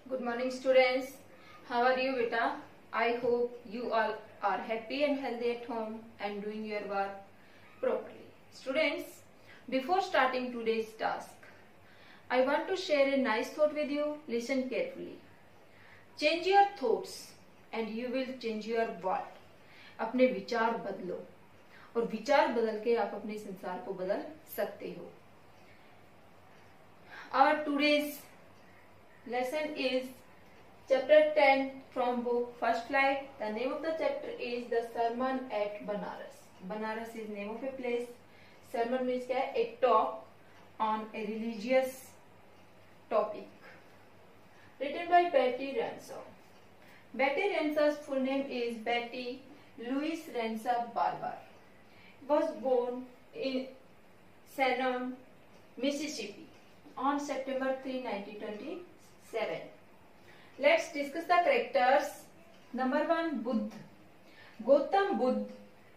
Good morning, students. How are you, beta? I hope you all are happy and healthy at home and doing your work properly. Students, before starting today's task, I want to share a nice thought with you. Listen carefully. Change your thoughts and you will change your world. अपने विचार बदलो और विचार बदल के आप अपने संसार को बदल सकते हो. Our today's lesson is chapter 10 from book First Flight. The name of the chapter is The Sermon at Banaras. Banaras is name of a place. Sermon means क्या है? A talk on a religious topic. Written by Betty Ransom. Betty Ransom's full name is Betty Louise Ransom Barber. Was born in Salem, Mississippi on September 3, 1927. Let's discuss the characters. Number 1, Buddha. Gautam Buddha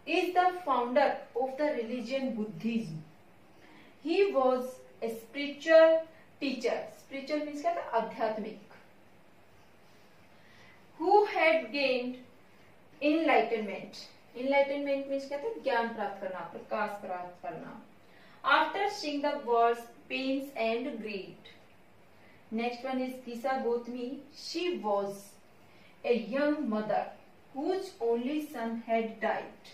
is the founder of the religion Buddhism. He was a spiritual teacher. Spiritual means क्या था? आध्यात्मिक. Who had gained enlightenment. Enlightenment means क्या था? ज्ञान प्राप्त करना, प्रकाश प्राप्त करना. After seeing the world's pains and greed. Next one is Kisa Gotami. She was a young mother whose only son had died.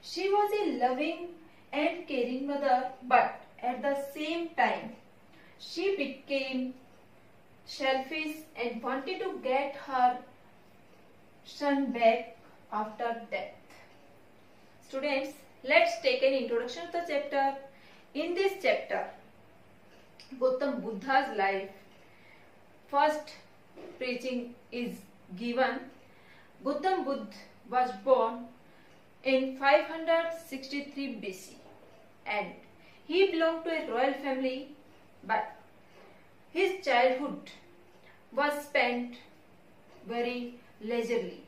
She was a loving and caring mother, but at the same time, she became selfish and wanted to get her son back after death. Students, let's take an introduction to the chapter. In this chapter, Gautam Buddha's life, first preaching is given. Gautam Buddha was born in 563 BC and he belonged to a royal family, but his childhood was spent very leisurely.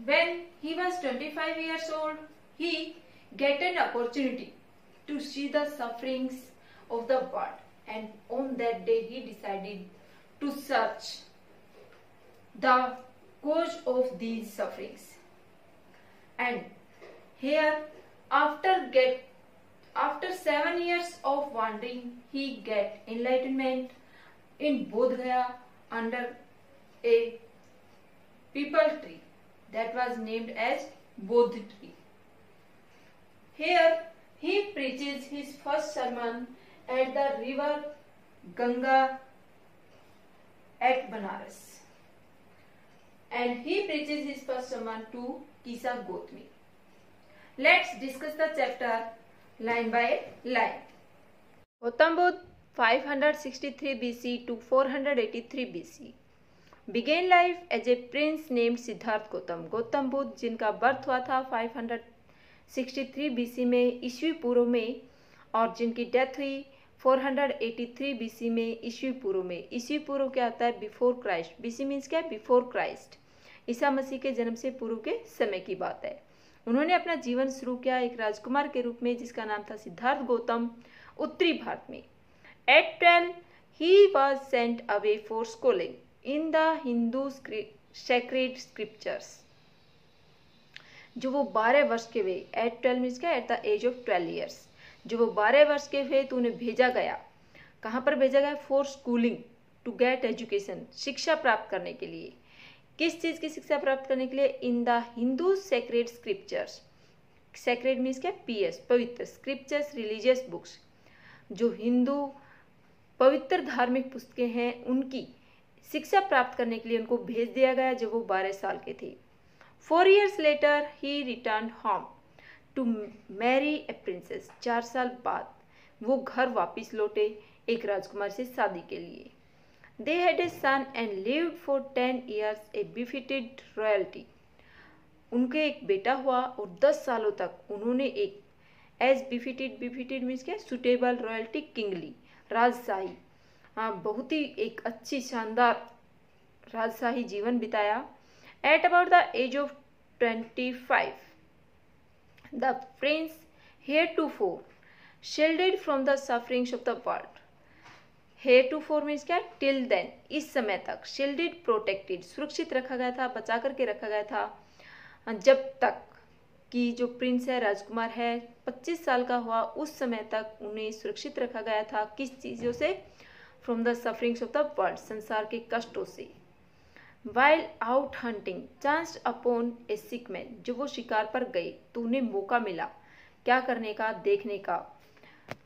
When he was 25 years old, he got an opportunity to see the sufferings of the world, and on that day he decided to search the cause of these sufferings. And here, after 7 years of wandering, he get enlightenment in Bodh Gaya under a peepal tree that was named as Bodh tree. Here he preaches his first sermon at the river Ganga at Banaras, and he preaches his first sermon to Kisa Gotami. Let's discuss the chapter line by line. Gautam Buddha 563 BC to 483 BC began life as a prince named Siddharth Gautam. Gautam Buddha जिनका birth हुआ था 563 BC में ईस्वी पूर्व में और जिनकी death हुई 483 BC में ईस्वी पूर्व में. ईस्वी पूर्व क्या होता है? Before Christ. BC मीन्स क्या है? Before Christ. ईसा मसीह के जन्म से पूर्व के समय की बात है. उन्होंने अपना जीवन शुरू किया एक राजकुमार के रूप में जिसका नाम था सिद्धार्थ गौतम, उत्तरी भारत में. At 12 he was sent away for schooling in the Hindu sacred scriptures. जो वो 12 वर्ष के हुए, एट 12 मीन्स क्या? At the age of 12 years. जो वो 12 वर्ष के हुए तो उन्हें भेजा गया. कहाँ पर भेजा गया? For schooling, to get education, शिक्षा प्राप्त करने के लिए. किस चीज़ की शिक्षा प्राप्त करने के लिए? In the Hindu sacred scriptures. Sacred means क्या? PS, पवित्र. Scriptures, religious books. जो हिंदू पवित्र धार्मिक पुस्तकें हैं उनकी शिक्षा प्राप्त करने के लिए उनको भेज दिया गया जब वो 12 साल के थे. 4 years later he returned home to marry a princess. 4 साल बाद वो घर वापस लौटे एक राजकुमार से शादी के लिए. They had a son and lived for 10 years a befitted royalty. उनके एक बेटा हुआ और 10 सालों तक उन्होंने एक एज बिफिटेड मीन्स क्या? सुटेबल रॉयल्टी किंगली, राजशाही, बहुत ही एक अच्छी शानदार राजशाही जीवन बिताया. At about the age of 25 the prince heretofore shielded from the sufferings of the world हेretofore मीन्स क्या, टिल देन, इस समय तक, शील्डेड प्रोटेक्टेड, सुरक्षित रखा गया था, बचा करके रखा गया था, जब तक कि जो प्रिंस है, राजकुमार है, 25 साल का हुआ उस समय तक उन्हें सुरक्षित रखा गया था। किस चीज़ों से? From the sufferings of the world, संसार के कष्टों से। While out hunting chanced upon a sick man, जब वो शिकार पर गए तो उन्हें मौका मिला क्या करने का, देखने का।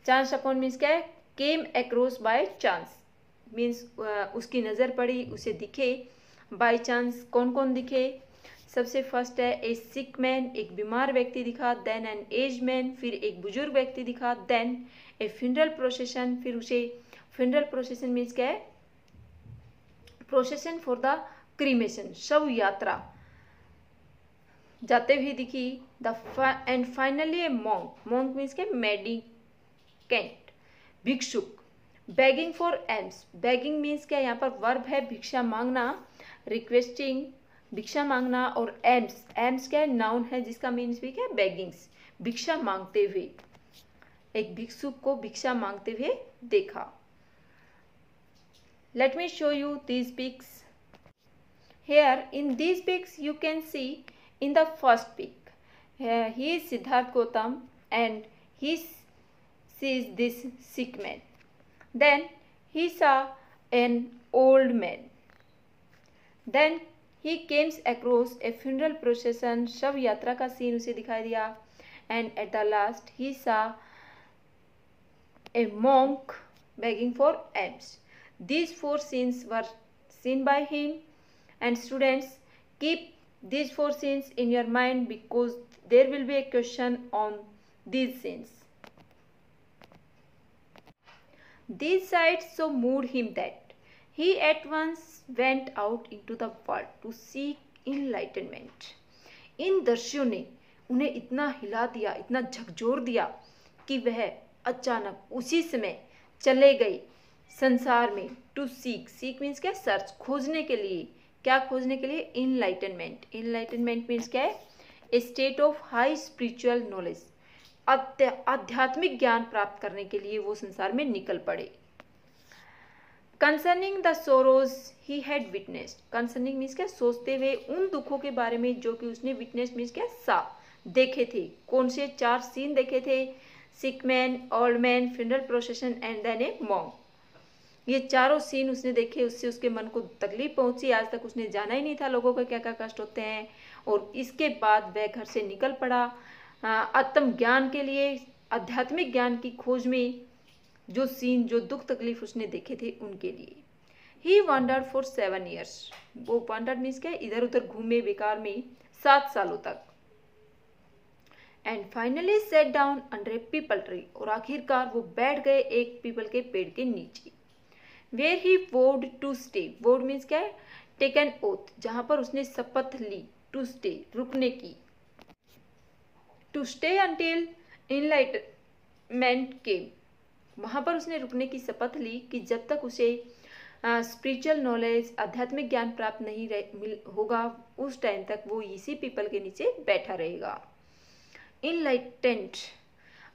चांस अपॉन मीन्स क्या है, came across by chance, means उसकी नज़र पड़ी, उसे दिखे। बाय चांस कौन कौन दिखे? सबसे फर्स्ट है ए सिक मैन, एक बीमार व्यक्ति दिखा, देन एन एज मैन, फिर एक बुजुर्ग व्यक्ति दिखा, देन ए फ्यूनरल प्रोसेशन, फिर उसे फ्यूनरल प्रोसेशन मीन्स क्या है, प्रोसेशन फॉर द क्रीमेशन, शव यात्रा जाते हुए दिखी। And finally A monk, monk means क्या, मेडिकेंट, भिक्षुक। Begging for AIIMS, begging means क्या, यहाँ पर वर्ब है भिक्षा मांगना, रिक्वेस्टिंग, भिक्षा मांगना। और एम्स, एम्स क्या है, नाउन है जिसका मीन्स भी क्या है, बेगिंग्स, भिक्षा मांगते हुए। एक भिक्षुक को भिक्षा मांगते हुए देखा। Let me show you these pics. Here in these pics you can see in the first pic, he is Siddharth Gautam and he sees this sick man. Then he saw an old man. Then he came across a funeral procession, शव यात्रा का scene उसे दिखाई दिया। And at the last he saw a monk begging for alms. These 4 scenes were seen by him. And students, keep these 4 scenes in your mind because there will be a question on these scenes. These sights so moved him that he at once went out into the world to seek enlightenment. इन दृश्यों ने उन्हें इतना हिला दिया, इतना झकझोर दिया कि वह अचानक उसी समय चले गए संसार में। टू सीक, सीक मीन्स क्या, सर्च, खोजने के लिए। क्या खोजने के लिए? इनलाइटनमेंट। इनलाइटनमेंट मीन्स क्या है? A state of high spiritual knowledge, आध्यात्मिक ज्ञान प्राप्त करने के लिए वो संसार में निकल पड़े। Concerning the sorrows he had witnessed, concerning means क्या, सोचते हुए उन दुखों के बारे में जो कि उसने विटनेस मीन्स क्या, सा, देखे थे। कौन से 4 सीन देखे थे? Sick man, old man, funeral procession and then a monk. ये चारों सीन उसने देखे, उससे उसके मन को तकलीफ पहुंची। आज तक उसने जाना ही नहीं था लोगों को क्या क्या कष्ट होते हैं। और इसके बाद वह घर से निकल पड़ा आत्म ज्ञान के लिए, आध्यात्मिक ज्ञान की खोज में। जो सीन, जो दुख तकलीफ उसने देखे थे उनके लिए। ही वॉन्डर्ड फॉर 7 years, वो वॉन्डर्ड मीन्स क्या, इधर उधर घूमे बेकार में 7 सालों तक। And finally set down under A people tree, और आखिरकार वो बैठ गए एक पीपल के पेड़ के नीचे। वेयर ही वोड टू स्टे, वोड मीन्स क्या है, टेक एन ओथ, जहां पर उसने शपथ ली, टू स्टे, रुकने की। टू स्टे अंटिल इनलाइटमेंट केम, वहां पर उसने रुकने की शपथ ली कि जब तक उसे स्पिरिचुअल नॉलेज, आध्यात्मिक ज्ञान प्राप्त नहीं होगा उस टाइम तक वो इसी पीपल के नीचे बैठा रहेगा। Enlightened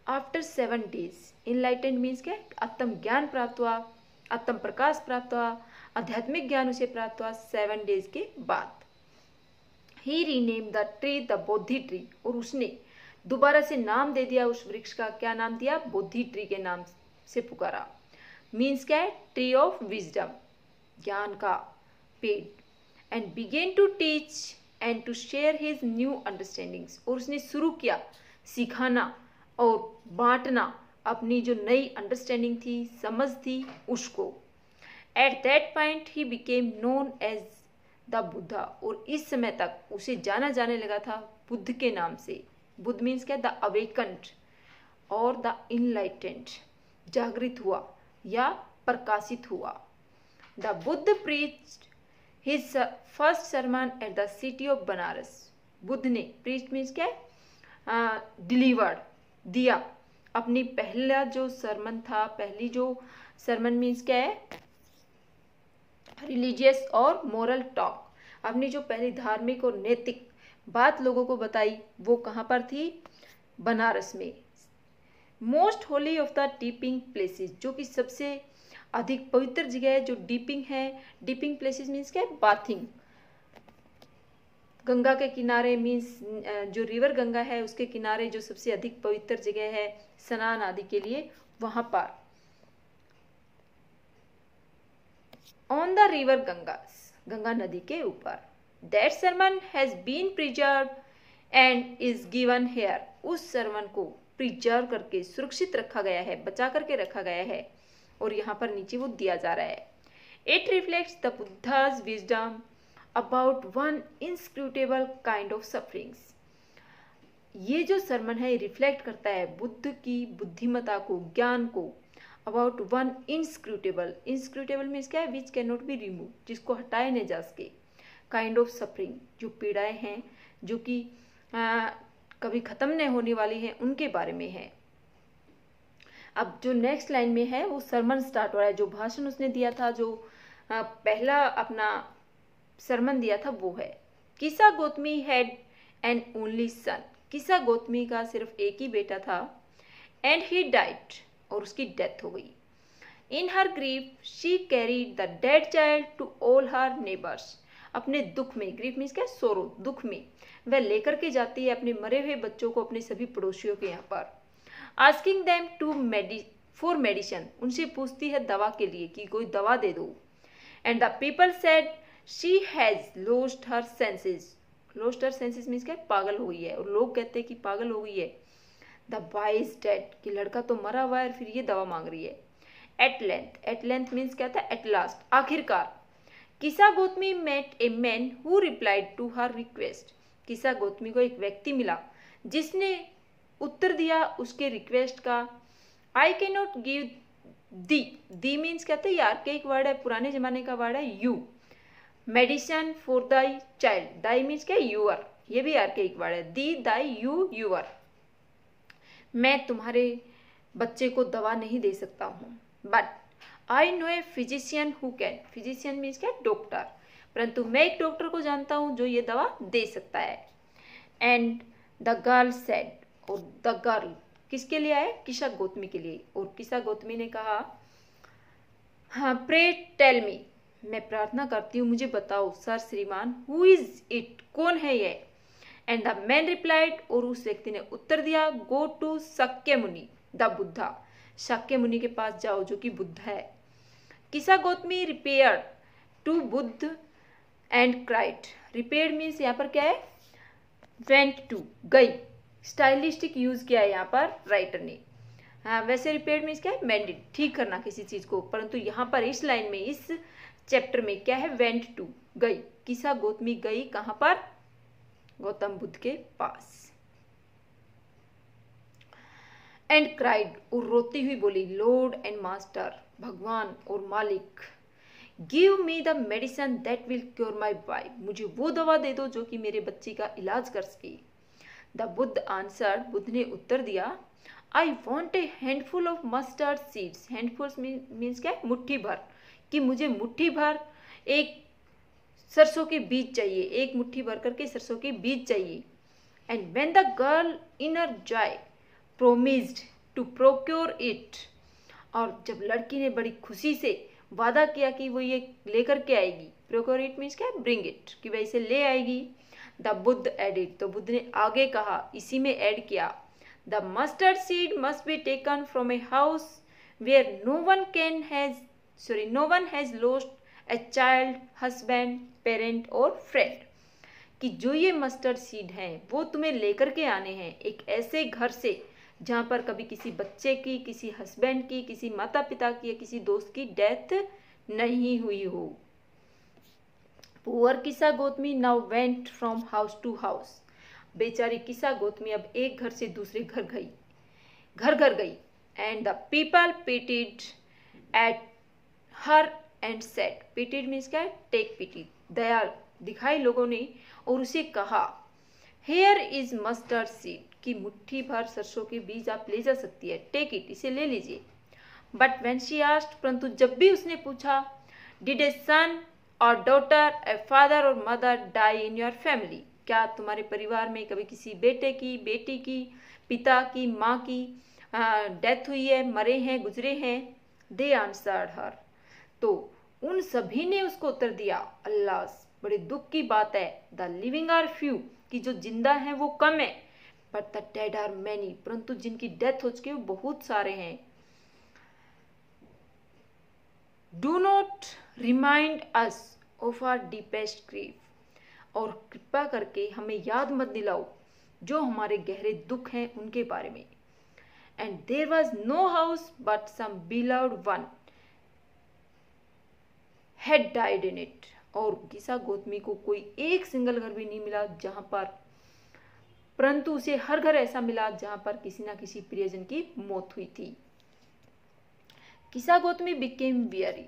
after 7 days, enlightened means क्या, आत्म ज्ञान प्राप्त हुआ, आत्म प्रकाश प्राप्त हुआ, आध्यात्मिक ज्ञान उसे प्राप्त हुआ 7 days के बाद। He rename the tree the Bodhi tree, और उसने दोबारा से नाम दे दिया उस वृक्ष का। क्या नाम दिया? बोधि ट्री के नाम से पुकारा। मीन्स क्या है? ट्री ऑफ विजडम, ज्ञान का पेड़। And began to teach and to share his new understandings, और उसने शुरू किया सिखाना और बांटना अपनी जो नई अंडरस्टैंडिंग थी, समझ थी, उसको। At that point he became known as the Buddha, और इस समय तक उसे जाना जाने लगा था बुद्ध के नाम से। बुद्ध मीन्स क्या? द अवेकन्ड और द इनलाइटेंड, जागृत हुआ या प्रकाशित हुआ। The Buddha preached his first sermon at the city of Banaras, Buddha ने, प्रीच्ड मीन्स क्या है? डिलीवर्ड, दिया अपनी पहला जो सरमन था, पहली जो सरमन मीन्स क्या है? रिलीजियस और मोरल टॉक, अपनी जो पहली धार्मिक और नैतिक बात लोगों को बताई, वो कहाँ पर थी? बनारस में। Most Holi of the tipping places, जो कि सबसे अधिक पवित्र जगह है जो डीपिंग है। डीपिंग प्लेसेस मीन्स क्या है, बाथिंग। गंगा के किनारे मीन्स जो रिवर गंगा है उसके किनारे जो सबसे अधिक पवित्र जगह है स्नान आदि के लिए, वहां पर। On the river Ganga, Ganga नदी के ऊपर। That sermon has been preserve and is given here, उस सरमन को प्रिजर्व करके सुरक्षित रखा गया है, बचा करके रखा गया है, और यहाँ पर नीचे वो दिया जा रहा है। It reflects the Buddha's wisdom about one inscrutable kind of sufferings. ये जो सरमन है रिफ्लेक्ट करता है बुद्ध की बुद्धिमता को, ज्ञान को। About one inscrutable, inscrutable means क्या है, which can not be remove, जिसको हटाया नहीं जा सके। काइंड ऑफ सफरिंग, जो पीड़ाएं हैं जो कि कभी खत्म नहीं होने वाली हैं, उनके बारे में है। अब जो नेक्स्ट लाइन में है वो सरमन स्टार्ट हो रहा है, जो भाषण उसने दिया था, जो पहला अपना सरमन दिया था वो है। Kisa Gautami had an only son, किसा गौतमी का सिर्फ एक ही बेटा था। एंड ही डाइड, और उसकी डेथ हो गई। In her grief she carried the dead child to all her neighbours, अपने दुख में, ग्रीफ मीन्स क्या, सोरो, दुख में वह लेकर के जाती है अपने मरे हुए बच्चों को अपने सभी पड़ोसियों के यहाँ पर। Asking them to for medicine, उनसे पूछती है दवा के लिए कि कोई दवा दे दो। And the people said she has lost her senses, lost her senses means क्या, पागल हो गई है, और लोग कहते हैं कि पागल हो गई है। द बॉय इज डेड, कि लड़का तो मरा हुआ है और फिर ये दवा मांग रही है। एट लेंथ मीन्स क्या था, एट लास्ट, आखिरकार। Kisa Gotami met a man who replied to her request, Kisa Gotami को एक व्यक्ति मिला जिसने उत्तर दिया उसके रिक्वेस्ट का। I can not give the means कहते हैं, यार के एक वर्ड है, पुराने जमाने का वर्ड है you. Medicine for thy child, Dai means क्या, यूअर, ये भी यार के एक वर्ड है। दी, दाई, यू, यूअर, मैं तुम्हारे बच्चे को दवा नहीं दे सकता हूँ। But I know a physician who can, physician means क्या, डॉक्टर, परंतु मैं एक डॉक्टर को जानता हूँ जो ये दवा दे सकता है। एंड द गर्ल सेड, और द गर्ल किसके लिए आए, किसा गौतमी के लिए। और किसा गौतमी ने कहा, हाँ, प्रे टेल मी, मैं प्रार्थना करती हूँ मुझे बताओ सर श्रीमान, हु इज इट, कौन है ये। एंड द मैन रिप्लाइड, और उस व्यक्ति ने उत्तर दिया, गो टू शक्य मुनि द बुद्धा, शक्य मुनि के पास जाओ जो कि बुद्ध है। Kisa Gotami repaired to Buddha and cried, repaired means यहाँ पर क्या है, वेंट टू, गई, स्टाइलिस्टिक यूज किया है यहाँ पर राइटर ने। हाँ, वैसे रिपेयर्ड मीन्स क्या है, मेंडेड, ठीक करना किसी चीज को, परंतु यहाँ पर इस लाइन में, इस चैप्टर में क्या है, वेंट टू, गई। किसा गौतमी गई कहाँ पर, गौतम बुद्ध के पास। एंड क्राइड, और रोती हुई बोली, लॉर्ड एंड मास्टर, भगवान और मालिक, give me the medicine that will cure my boy, मुझे वो दवा दे दो जो कि मेरे बच्चे का इलाज कर सके। द बुद्ध आंसर्ड, बुद्ध ने उत्तर दिया, I want A handful of mustard seeds, handful means क्या है, मुट्ठी भर, कि मुझे मुट्ठी भर एक सरसों के बीज चाहिए, एक मुट्ठी भर करके सरसों के बीज चाहिए। And when the girl in her joy promised to procure it, और जब लड़की ने बड़ी खुशी से वादा किया कि वो ये लेकर के आएगी, प्रोक्योर इट मीन्स क्या है, ब्रिंग इट, कि वह इसे ले आएगी। द बुद्ध एडिड, तो बुद्ध ने आगे कहा, इसी में ऐड किया, the mustard seed must be taken from a house where no one has lost a child, husband, parent और फ्रेंड, कि जो ये मस्टर्ड सीड हैं वो तुम्हें लेकर के आने हैं एक ऐसे घर से जहाँ पर कभी किसी बच्चे की, किसी हस्बैंड की, किसी माता पिता की या किसी दोस्त की डेथ नहीं हुई हो। Poor Kisa Gotami now went from house to house, बेचारी किसा गौतमी अब एक घर से दूसरे घर गई। And the people pitied at her and said, pitied means क्या है, टेक पिटी, दया दिखाई लोगों ने, और उसे कहा, हेयर इज मस्टर्ड सीड, की मुट्ठी भर सरसों के बीज आप ले जा सकती है, टेक इट, इसे ले लीजिए। बट व्हेन शी आस्क्ड, परंतु जब भी उसने पूछा, डिड ए सन और डॉटर, ए फादर और mother die in your family, क्या तुम्हारे परिवार में कभी किसी बेटे की, बेटी की, पिता की, माँ की डेथ हुई है, मरे हैं, गुजरे हैं। दे आंसर्ड हर, तो उन सभी ने उसको उत्तर दिया, अल्लाह, बड़े दुख की बात है, द लिविंग आर फ्यू, कि जो जिंदा हैं वो कम है, but the dead are many, परंतु जिनकी डेथ हो चुकी है वो बहुत सारे हैं। Do not remind us of our deepest grief, और कृपा करके हमें याद मत दिलाओ जो हमारे गहरे दुख हैं उनके बारे में। And there was no house but some beloved one had died in it, और गीसा गौतमी को कोई एक सिंगल घर भी नहीं मिला जहां पर, परंतु उसे हर घर ऐसा मिला जहां पर किसी ना किसी प्रियजन की मौत हुई थी। Giza Gautami became very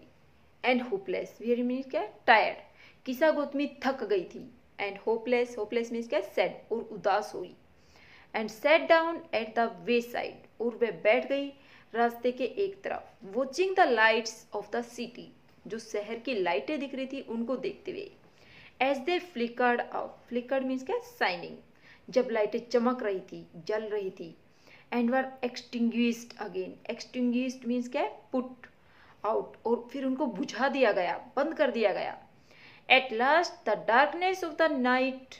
and hopeless, very means क्या, टायर्ड, गीसा गौतमी थक गई थी, एंड होपलेस, होपलेस मीन्स क्या, सैड, और उदास हुई, and sat down at the way side, और वह बैठ गई रास्ते के एक तरफ, watching the lights off the city, जो शहर की लाइटें दिख रही थी उनको देखते हुए, as they flickered out, flickered means क्या, शाइनिंग, जब लाइटें चमक रही थी, जल रही थी, and were extinguished again, extinguished means क्या, पुट आउट, और फिर उनको बुझा दिया गया, बंद कर दिया गया। At last the darkness of the night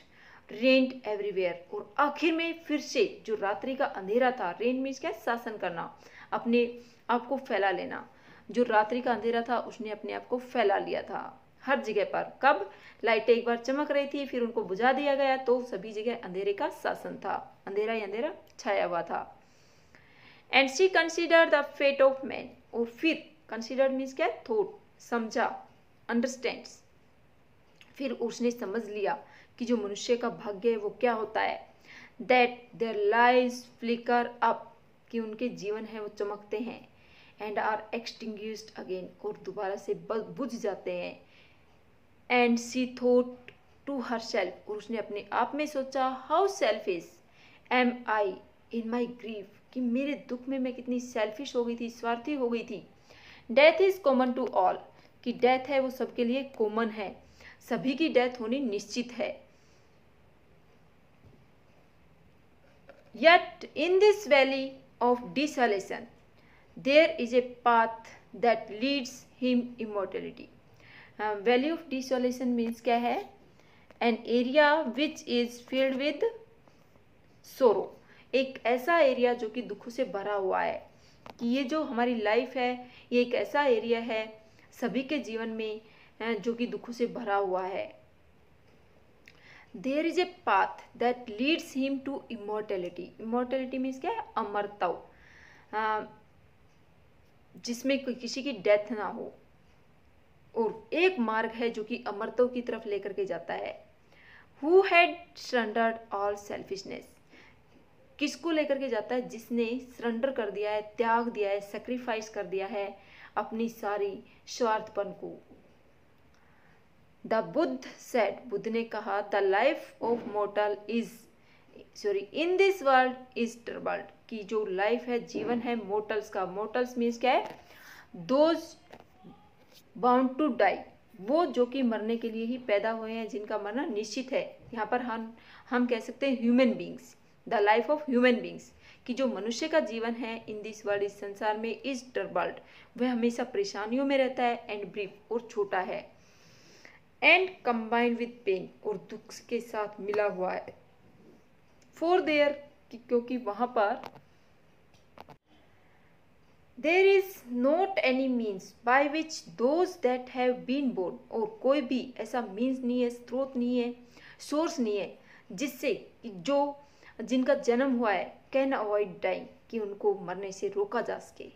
rained everywhere, और आखिर में फिर से जो रात्रि का अंधेरा था, रेन मीन्स क्या, शासन करना, अपने आप को फैला लेना, जो रात्रि का अंधेरा था उसने अपने आप को फैला लिया था हर जगह पर। कब लाइटें एक बार चमक रही थी, फिर उनको बुझा दिया गया, तो सभी जगह अंधेरे का शासन था, अंधेरा ही अंधेरा छाया हुआ था। And she consider the fate of man, और फिर कंसिडर मीन्स क्या, थॉट, समझा, अंडरस्टैंड्स, फिर उसने समझ लिया कि जो मनुष्य का भाग्य है वो क्या होता है। That their lives flicker up, कि उनके जीवन है वो चमकते हैं, एंड आर एक्सटिंग्विश्ड अगेन, और दोबारा से बुझ जाते हैं। And she thought to herself, और उसने अपने आप में सोचा, how selfish am I in my grief, कि मेरे दुख में मैं कितनी सेल्फिश हो गई थी, स्वार्थी हो गई थी। Death is common to all, कि डेथ है वो सबके लिए कॉमन है, सभी की डेथ होनी निश्चित है। Yet in this valley of desolation there is a path that leads him immortality. Valley of desolation means क्या है, an area which is filled with sorrow, एक ऐसा एरिया जो कि दुखों से भरा हुआ है, कि ये जो हमारी लाइफ है ये एक ऐसा एरिया है सभी के जीवन में जो कि दुखों से भरा हुआ है। There is a path that leads him to immortality. Immortality means क्या है, अमरता, जिसमें कोई किसी की डेथ ना हो, और एक मार्ग है जो कि अमरता की तरफ लेकर के जाता है। Who had surrendered all selfishness, किसको लेकर के जाता है, जिसने सरेंडर कर दिया है, त्याग दिया है, सेक्रीफाइस कर दिया है अपनी सारी स्वार्थपन को। द बुद्ध सेड, बुद्ध ने कहा, the life of mortar is in this world is troubled, कि जो लाइफ है, जीवन है मोर्टल्स का, मोर्टल्स मीन्स क्या है, दोज बाउंड टू डाई, वो जो कि मरने के लिए ही पैदा हुए हैं, जिनका मरना निश्चित है। यहाँ पर हम कह सकते हैं human beings, the life of human beings, कि जो मनुष्य का जीवन है इन दिस वर्ल्ड, इस संसार में, इज ट्रबल्ड, वह हमेशा परेशानियों में रहता है, एंड ब्रीफ, और छोटा है, एंड कंबाइंड विद पेन, और दुख के साथ मिला हुआ है। फॉर देयर, क्योंकि वहां पर there is not any means by which those that have been born, और कोई भी ऐसा मीन्स नहीं है, स्रोत नहीं है, सोर्स नहीं है, जिससे जो जिनका जन्म हुआ है कैन अवॉइड डाइंग, कि उनको मरने से रोका जा सके।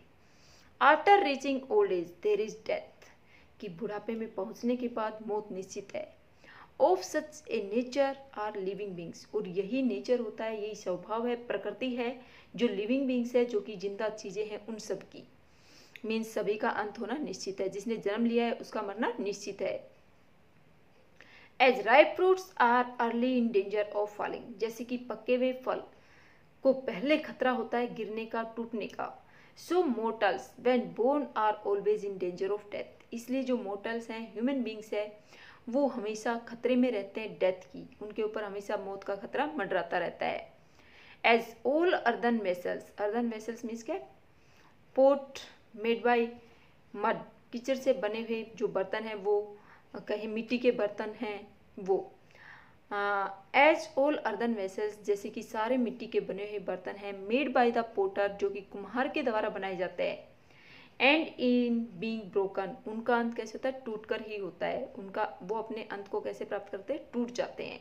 After reaching old age there is death, कि बुढ़ापे में पहुंचने के बाद मौत निश्चित है। Of such a nature are living beings, और यही नेचर होता है, यही स्वभाव है, प्रकृति है जो लिविंग बींग्स है, जो कि जिंदा चीजें हैं उन सब की, मीन्स सभी का अंत होना निश्चित है, जिसने जन्म लिया है उसका मरना निश्चित है। As ripe fruits are early in danger of falling, जैसे कि पके हुए फल को पहले खतरा होता है गिरने का, टूटने का। So mortals when born are always in danger of death, इसलिए जो मोर्टल्स हैं, ह्यूमन बींग्स है, वो हमेशा खतरे में रहते हैं डेथ की, उनके ऊपर हमेशा मौत का खतरा मंडराता रहता है। As all earthen vessels, earthen vessels means क्या, पोट मेड बाय मड, कीचड़ से बने हुए जो बर्तन हैं वो कहीं मिट्टी के बर्तन हैं वो। एज ऑल अर्दन वेसल्स, जैसे कि सारे मिट्टी के बने हुए बर्तन हैं, मेड बाय द पोटर, जो कि कुम्हार के द्वारा बनाए जाते हैं। एंड इन बीइंग ब्रोकन, उनका अंत कैसे होता है, टूट कर ही होता है। उनका वो अपने अंत को कैसे प्राप्त करते हैं, टूट जाते हैं।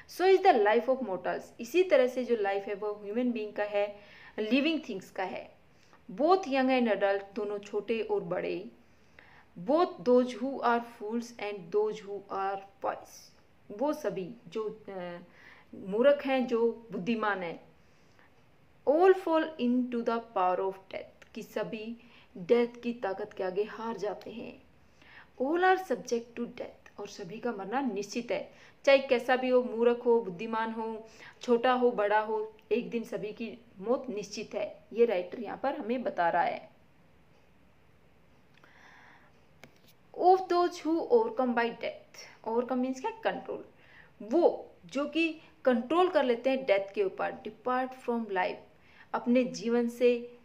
So is the life of mortals, इसी तरह से जो लाइफ है वो ह्यूमन बीइंग का है, लिविंग थिंग्स का है। बोथ यंग एंड अडल्ट, दोनों छोटे और बड़े। Both those who are fools and those who are wise, वो सभी जो मूर्ख हैं, जो बुद्धिमान हैं। All fall into the power of death, कि सभी डेथ की ताकत के आगे हार जाते हैं। All are subject to death, और सभी का मरना निश्चित है, चाहे कैसा भी हो, मूर्ख हो, बुद्धिमान हो, छोटा हो, बड़ा हो, एक दिन सभी की मौत निश्चित है। ये राइटर यहाँ पर हमें बता रहा है। Of those who overcome bye death, overcome means क्या, कंट्रोल, वो जो कि कंट्रोल कर लेते हैं डेथ के ऊपर। डिपार्ट फ्रॉम लाइफ, अपने जीवन से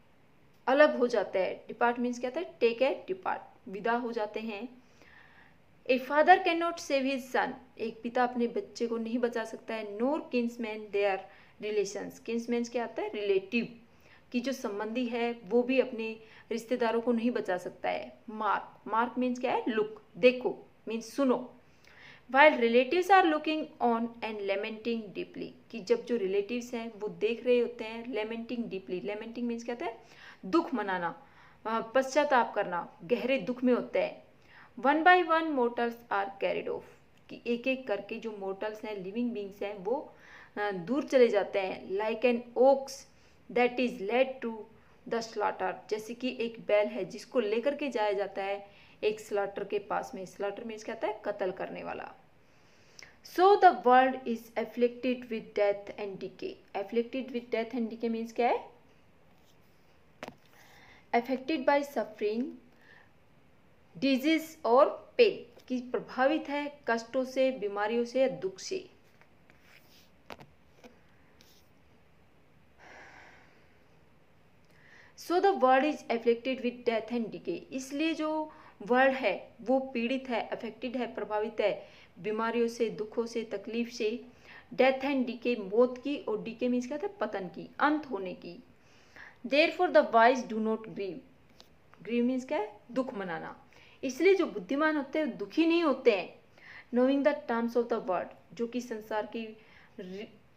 अलग हो जाता है। डिपार्ट मीन्स क्या था, टेक ए डिपार्ट, विदा हो जाते हैं। A father can not save his son, एक पिता अपने बच्चे को नहीं बचा सकता है। नोर किन्समैन देयर रिलेशंस, किन्समैन क्या आता है, रिलेटिव, कि जो संबंधी है वो भी अपने रिश्तेदारों को नहीं बचा सकता है। मार्क, मार्क मीन्स क्या है, लुक, देखो, मीन्स सुनो। While relatives are looking on and lamenting deeply, कि जब जो रिलेटिव्स हैं वो देख रहे होते हैं। लेमेंटिंग डीपली, लेमेंटिंग मीन्स क्या होता है, दुख मनाना, पश्चाताप करना, गहरे दुख में होते हैं। One by one mortals are carried off, कि एक एक करके जो मोर्टल्स हैं, लिविंग बींग्स हैं, वो दूर चले जाते हैं। Like an ox that is led to the slaughter, जैसे कि एक बैल है जिसको लेकर के जाया जाता है एक स्लॉटर के पास में। स्लॉटर मीन्स क्या होता है, कत्ल करने वाला। So the world is afflicted with death and decay, afflicted with death and decay means क्या है, अफेक्टेड बाय सफरिंग, डिजीज और पेन, कि प्रभावित है कष्टों से, बीमारियों से या दुख से। So the world is afflicted with death and decay, इसलिए जो वर्ल्ड है वो पीड़ित है, अफेक्टेड है, प्रभावित है बीमारियों से, दुखों से, तकलीफ से। डेथ एंड डिके, मौत की, और डिके मीन्स क्या था, पतन की, अंत होने की। Therefore the wise do not grieve, grieve means क्या है, दुख मनाना, इसलिए जो बुद्धिमान होते हैं दुखी नहीं होते हैं। Knowing the terms of the world, जो कि संसार के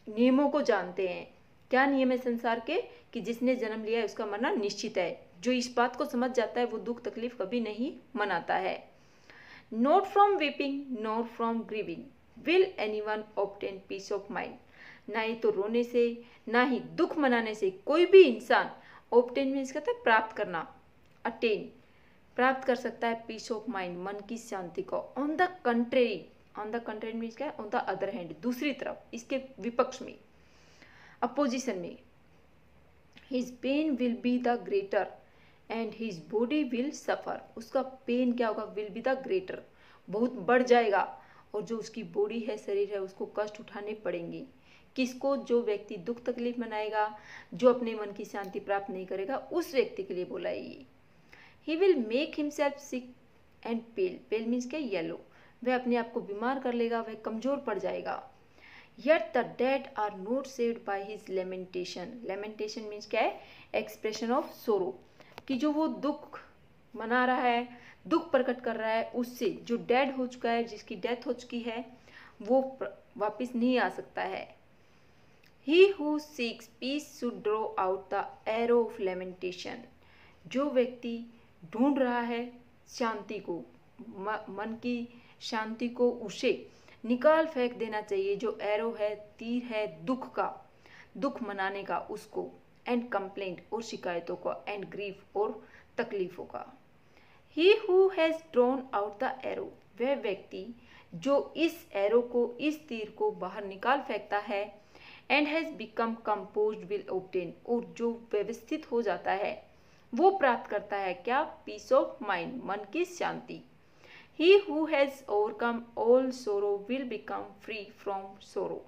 नियमों को जानते हैं। क्या नियम है संसार के, कि जिसने जन्म लिया है उसका मरना निश्चित है। जो इस बात को समझ जाता है वो दुख तकलीफ कभी नहीं मनाता है। Not from weeping not from grieving will anyone obtain peace of mind, ना ही तो रोने से ना ही दुख मनाने से कोई भी इंसान, ऑब्टेन मीन्स कहता है प्राप्त करना, अटेन, प्राप्त कर सकता है पीस ऑफ माइंड, मन की शांति को। On the contrary, on the contrary means क्या है, ऑन द अदर हैंड, दूसरी तरफ, इसके विपक्ष में, अपोजिशन में। His pain will be the greater and his body will suffer, उसका पेन क्या होगा, विल बी द ग्रेटर, बहुत बढ़ जाएगा, और जो उसकी बॉडी है, शरीर है, उसको कष्ट उठाने पड़ेंगे। किसको, जो व्यक्ति दुख तकलीफ मनाएगा, जो अपने मन की शांति प्राप्त नहीं करेगा, उस व्यक्ति के लिए बोला है ये। He will make himself sick and pale, pale means क्या, येलो, वह अपने आप को बीमार कर लेगा, वह कमजोर पड़ जाएगा। Yet the dead are not saved by his lamentation, lamentation means क्या है, expression of sorrow, कि जो वो दुख मना रहा है, दुख प्रकट कर रहा है, उससे जो डेड हो चुका है, जिसकी डेथ हो चुकी है, वो वापिस नहीं आ सकता है। He who seeks peace should draw out the arrow of lamentation, जो व्यक्ति ढूंढ रहा है शांति को, मन की शांति को, उसे निकाल फेंक देना चाहिए, जो एरो है, तीर है दुख का, दुख मनाने का, उसको। एंड कंप्लेंट, और शिकायतों का। एंड ग्रीफ, और तकलीफों का। He who has drawn out the arrow, वह व्यक्ति जो इस एरो को, इस तीर को बाहर निकाल फेंकता है। And has become composed will obtain, और जो व्यवस्थित हो जाता है वो प्राप्त करता है क्या, पीस ऑफ माइंड, मन की शांति। He who has overcome all sorrow will become free from sorrow,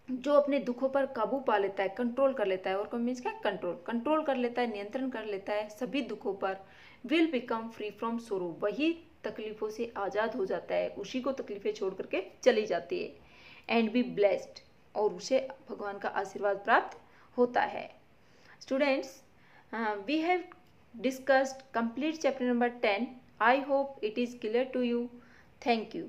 जो अपने दुखों पर काबू पा लेता है, कंट्रोल कर लेता है, और मीन्स क्या, कंट्रोल, कंट्रोल कर लेता है, नियंत्रण कर लेता है सभी दुखों पर, will become free from sorrow, वही तकलीफों से आज़ाद हो जाता है, उसी को तकलीफें छोड़ करके चली जाती है। एंड बी ब्लेस्ड, और उसे भगवान का आशीर्वाद प्राप्त होता है। Students, we have discussed complete chapter number 10. I hope it is clear to you. Thank you.